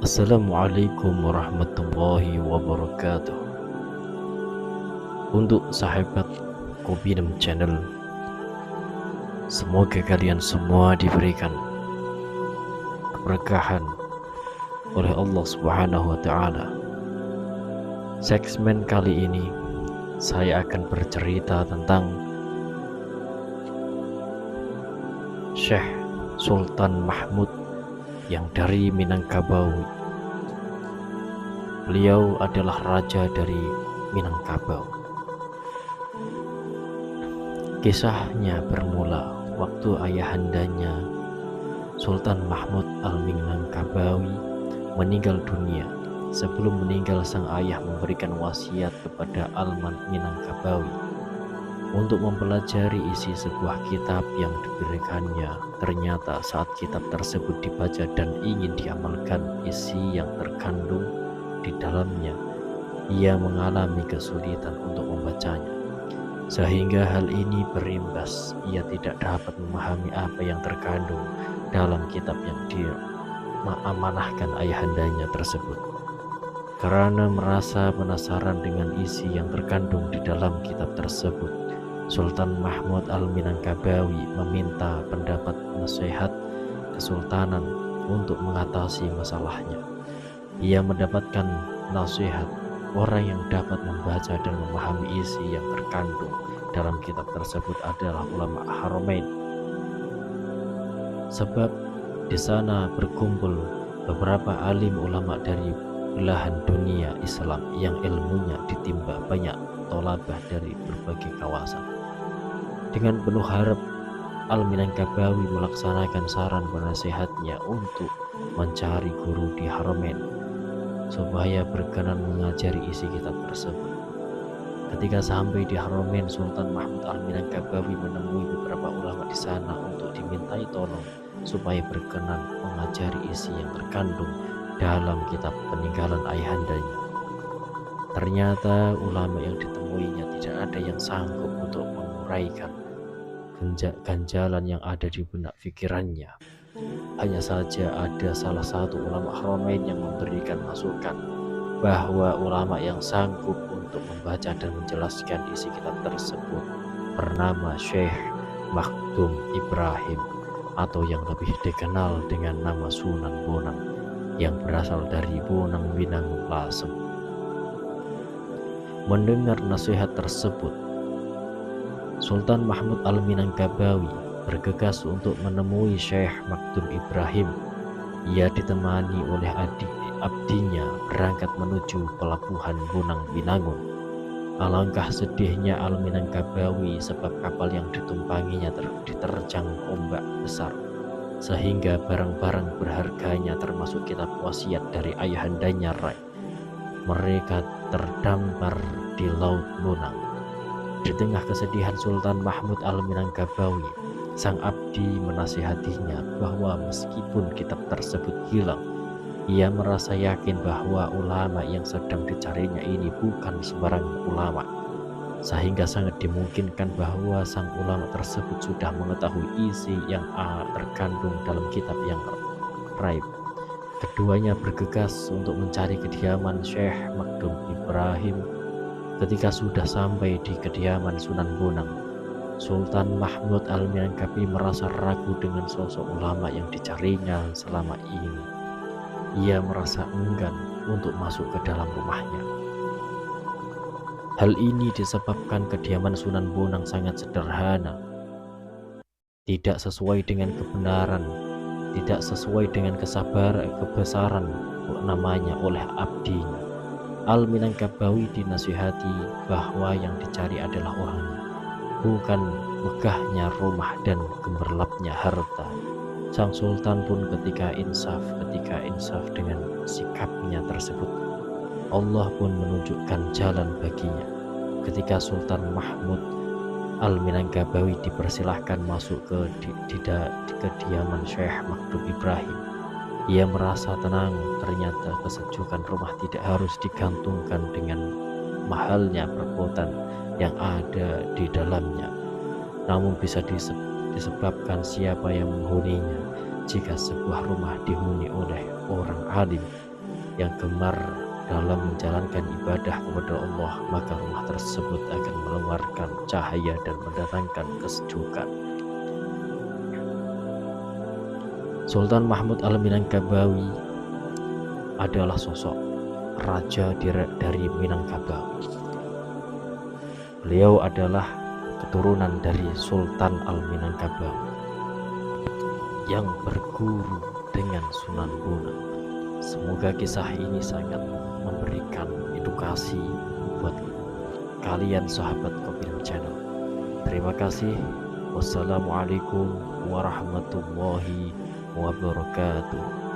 Assalamualaikum warahmatullahi wabarakatuh. Untuk sahabat Kopinem Channel, semoga kalian semua diberikan keberkahan oleh Allah Subhanahu wa Ta'ala. Segmen kali ini saya akan bercerita tentang Syekh Sultan Mahmud yang dari Minangkabau. Beliau adalah raja dari Minangkabau. Kisahnya bermula waktu ayahandanya Sultan Mahmud Al-Minangkabawi meninggal dunia. Sebelum meninggal, sang ayah memberikan wasiat kepada Al-Minangkabawi untuk mempelajari isi sebuah kitab yang diberikannya. Ternyata saat kitab tersebut dibaca dan ingin diamalkan isi yang terkandung di dalamnya, ia mengalami kesulitan untuk membacanya. Sehingga hal ini berimbas, ia tidak dapat memahami apa yang terkandung dalam kitab yang diamanahkan ayahandanya tersebut. Karena merasa penasaran dengan isi yang terkandung di dalam kitab tersebut, Sultan Mahmud Al-Minangkabawi meminta pendapat nasihat kesultanan untuk mengatasi masalahnya. Ia mendapatkan nasihat orang yang dapat membaca dan memahami isi yang terkandung dalam kitab tersebut adalah ulama Haramain. Sebab di sana berkumpul beberapa alim ulama dari belahan dunia Islam yang ilmunya ditimba banyak tolabah dari berbagai kawasan. Dengan penuh harap, Al-Minangkabawi melaksanakan saran penasihatnya untuk mencari guru di Haramain supaya berkenan mengajari isi kitab tersebut. Ketika sampai di Haramain, Sultan Mahmud Al-Minangkabawi menemui beberapa ulama di sana untuk dimintai tolong supaya berkenan mengajari isi yang terkandung dalam kitab peninggalan ayahandanya. Ternyata ulama yang ditemuinya tidak ada yang sanggup untuk menguraikan ganjalan yang ada di benak pikirannya. Hanya saja ada salah satu ulama Haramain yang memberikan masukan bahwa ulama yang sanggup untuk membaca dan menjelaskan isi kitab tersebut bernama Syekh Makhdum Ibrahim, atau yang lebih dikenal dengan nama Sunan Bonang, yang berasal dari Bonang Winangun Lasem. Mendengar nasihat tersebut, Sultan Mahmud Al-Minangkabawi bergegas untuk menemui Syekh Makhdum Ibrahim. Ia ditemani oleh abdinya berangkat menuju pelabuhan Bonang Winangun. Alangkah sedihnya Al-Minangkabawi sebab kapal yang ditumpanginya diterjang ombak besar, sehingga barang-barang berharganya termasuk kitab wasiat dari ayahandanya mereka terdampar di Laut Bonang. Di tengah kesedihan Sultan Mahmud Al-Minangkabawi, sang abdi menasihatinya bahwa meskipun kitab tersebut hilang, ia merasa yakin bahwa ulama yang sedang dicarinya ini bukan sembarang ulama, sehingga sangat dimungkinkan bahwa sang ulama tersebut sudah mengetahui isi yang terkandung dalam kitab yang raib. Keduanya bergegas untuk mencari kediaman Syekh Makhdum Ibrahim. Ketika sudah sampai di kediaman Sunan Bonang, Sultan Mahmud Al-Minangkabawi merasa ragu dengan sosok ulama yang dicarinya selama ini. Ia merasa enggan untuk masuk ke dalam rumahnya. Hal ini disebabkan kediaman Sunan Bonang sangat sederhana, tidak sesuai dengan kebenaran, tidak sesuai dengan kebesaran namanya oleh abdinya. Al-Minangkabawi dinasihati bahwa yang dicari adalah orangnya, bukan megahnya rumah dan gemerlapnya harta. Sang sultan pun ketika insaf dengan sikapnya tersebut, Allah pun menunjukkan jalan baginya. Ketika Sultan Mahmud Al-Minangkabawi dipersilahkan masuk ke kediaman Syekh Makhdum Ibrahim, ia merasa tenang. Ternyata kesejukan rumah tidak harus digantungkan dengan mahalnya perabotan yang ada di dalamnya, namun bisa disebabkan siapa yang menghuninya. Jika sebuah rumah dihuni oleh orang alim, yang gemar dalam menjalankan ibadah kepada Allah, maka rumah tersebut akan mengeluarkan cahaya dan mendatangkan kesejukan. Sultan Mahmud Al-Minangkabawi adalah sosok raja dari Minangkabau. Beliau adalah keturunan dari Sultan Al-Minangkabau yang berguru dengan Sunan Bonang. Semoga kisah ini sangat memberikan edukasi buat kalian sahabat Kopilem Channel. Terima kasih. Wassalamualaikum warahmatullahi wabarakatuh.